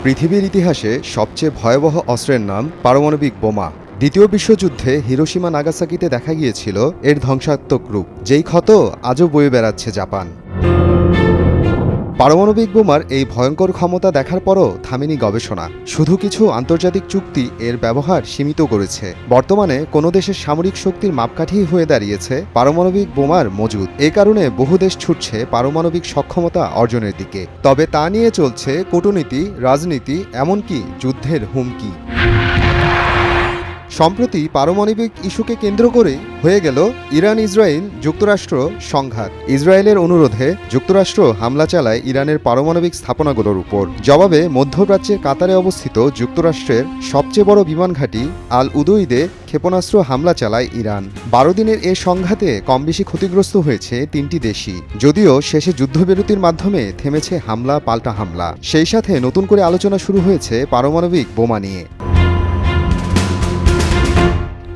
পৃথিবীর ইতিহাসে সবচেয়ে ভয়াবহ অস্ত্রের নাম পারমাণবিক বোমা। দ্বিতীয় বিশ্বযুদ্ধে হিরোশিমা নাগাসাকিতে দেখা গিয়েছিল এর ধ্বংসাত্মক রূপ, যেই ক্ষত আজও বয়ে বেড়াচ্ছে জাপান। পারমাণবিক বোমার এই ভয়ঙ্কর ক্ষমতা দেখার পরও থামেনি গবেষণা। শুধু কিছু আন্তর্জাতিক চুক্তি এর ব্যবহার সীমিত করেছে। বর্তমানে কোনো দেশের সামরিক শক্তির মাপকাঠি হয়ে দাঁড়িয়েছে পারমাণবিক বোমার মজুদ। এ কারণে বহু দেশ ছুটছে পারমাণবিক সক্ষমতা অর্জনের দিকে। তবে তা নিয়ে চলছে কূটনীতি, রাজনীতি, এমনকি যুদ্ধের হুমকি। সম্প্রতি পারমাণবিক ইস্যুকে কেন্দ্র করে হয়ে গেল ইরান ইসরায়েল যুক্তরাষ্ট্র সংঘাত। ইসরায়েলের অনুরোধে যুক্তরাষ্ট্র হামলা চালায় ইরানের পারমাণবিক স্থাপনাগুলোর উপর। জবাবে মধ্যপ্রাচ্যের কাতারে অবস্থিত যুক্তরাষ্ট্রের সবচেয়ে বড় বিমান ঘাঁটি আল উদইদে ক্ষেপণাস্ত্র হামলা চালায় ইরান। 12 দিনের এ সংঘাতে কমবেশি ক্ষতিগ্রস্ত হয়েছে 3টি দেশই। যদিও শেষে যুদ্ধবিরতির মাধ্যমে থেমেছে হামলা পাল্টা হামলা। সেই সাথে নতুন করে আলোচনা শুরু হয়েছে পারমাণবিক বোমা নিয়ে।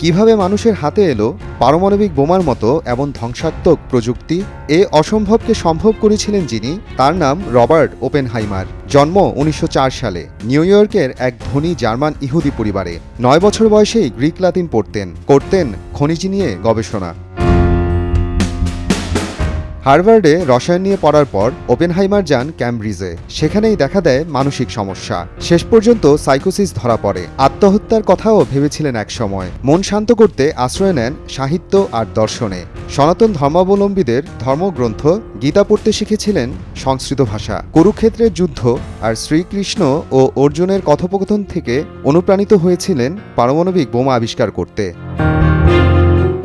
কিভাবে মানুষের হাতে এলো পারমাণবিক বোমার মতো এমন ধ্বংসাত্মক প্রযুক্তি? এ অসম্ভবকে সম্ভব করেছিলেন যিনি, তার নাম রবার্ট ওপেনহাইমার। জন্ম 1904 সালে নিউ ইয়র্কের এক ধনী জার্মান ইহুদি পরিবারে। 9 বছর বয়সেই গ্রিক লাতিন পড়তেন, করতেন খনিজ নিয়ে গবেষণা। হার্ভার্ডে রসায়ন নিয়ে পড়ার পর ওপেনহাইমার যান ক্যামব্রিজে। সেখানেই দেখা দেয় মানসিক সমস্যা। শেষ পর্যন্ত সাইকোসিস ধরা পড়ে। আত্মহত্যার কথাও ভেবেছিলেন একসময়। মন শান্ত করতে আশ্রয় নেন সাহিত্য আর দর্শনে। সনাতন ধর্মাবলম্বীদের ধর্মগ্রন্থ গীতা পড়তে শিখেছিলেন সংস্কৃত ভাষা। কুরুক্ষেত্রের যুদ্ধ আর শ্রীকৃষ্ণ ও অর্জুনের কথোপকথন থেকে অনুপ্রাণিত হয়েছিলেন পারমাণবিক বোমা আবিষ্কার করতে।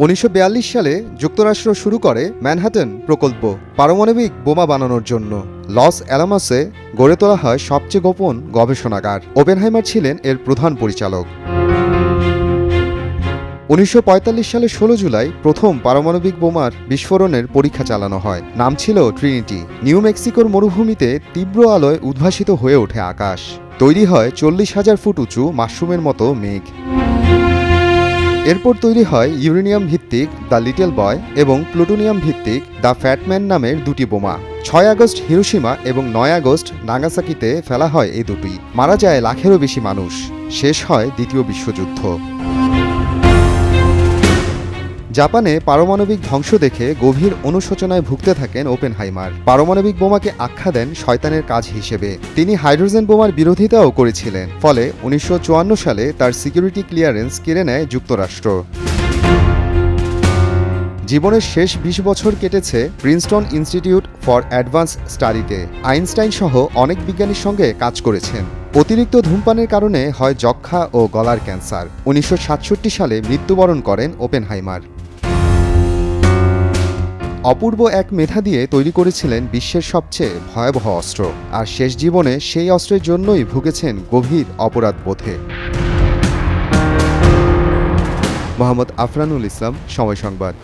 1942 সালে যুক্তরাষ্ট্র শুরু করে ম্যানহাটন প্রকল্প পারমাণবিক বোমা বানানোর জন্য। লস অ্যালামাসে গড়ে তোলা হয় সবচেয়ে গোপন গবেষণাগার। ওপেনহাইমার ছিলেন এর প্রধান পরিচালক। 1945 সালে 16 জুলাই প্রথম পারমাণবিক বোমার বিস্ফোরণের পরীক্ষা চালানো হয়। নাম ছিল ট্রিনিটি। নিউ মেক্সিকোর মরুভূমিতে তীব্র আলোয় উদ্ভাসিত হয়ে ওঠে আকাশ। তৈরি হয় 40,000 ফুট উঁচু মাশরুমের মতো মেঘ। এরপর তৈরি হয় ইউরেনিয়াম ভিত্তিক দ্য লিটল বয় এবং প্লুটোনিয়াম ভিত্তিক দ্য ফ্যাটম্যান নামের দুটি বোমা। 6 আগস্ট হিরোশিমা এবং 9 আগস্ট নাগাসাকিতে ফেলা হয় এই দুটি। মারা যায় লাখেরও বেশি মানুষ। শেষ হয় দ্বিতীয় বিশ্বযুদ্ধ। জাপানে পারমাণবিক ধ্বংস দেখে গভীর অনুশোচনায় ভুগতে থাকেন ওপেনহাইমার। পারমাণবিক বোমাকে আখ্যা দেন শয়তানের কাজ হিসেবে। তিনি হাইড্রোজেন বোমার বিরোধিতাও করেছিলেন। ফলে 1954 সালে তার সিকিউরিটি ক্লিয়ারেন্স কেড়ে নেয় যুক্তরাষ্ট্র। জীবনের শেষ 20 বছর কেটেছে প্রিন্সটন ইনস্টিটিউট ফর অ্যাডভান্স স্টাডিতে। আইনস্টাইন সহ অনেক বিজ্ঞানীর সঙ্গে কাজ করেছেন। অতিরিক্ত ধূমপানের কারণে হয় যক্ষা ও গলার ক্যান্সার। 1967 সালে মৃত্যুবরণ করেন ওপেনহাইমার। অপূর্ব এক মেধা দিয়ে তৈরি করেছিলেন বিশ্বের সবচেয়ে ভয়াবহ অস্ত্র, আর শেষ জীবনে সেই অস্ত্রের জন্যই ভুগেছেন গভীর অপরাধবোধে। মোহাম্মদ আফরানুল ইসলাম, সময় সংবাদ।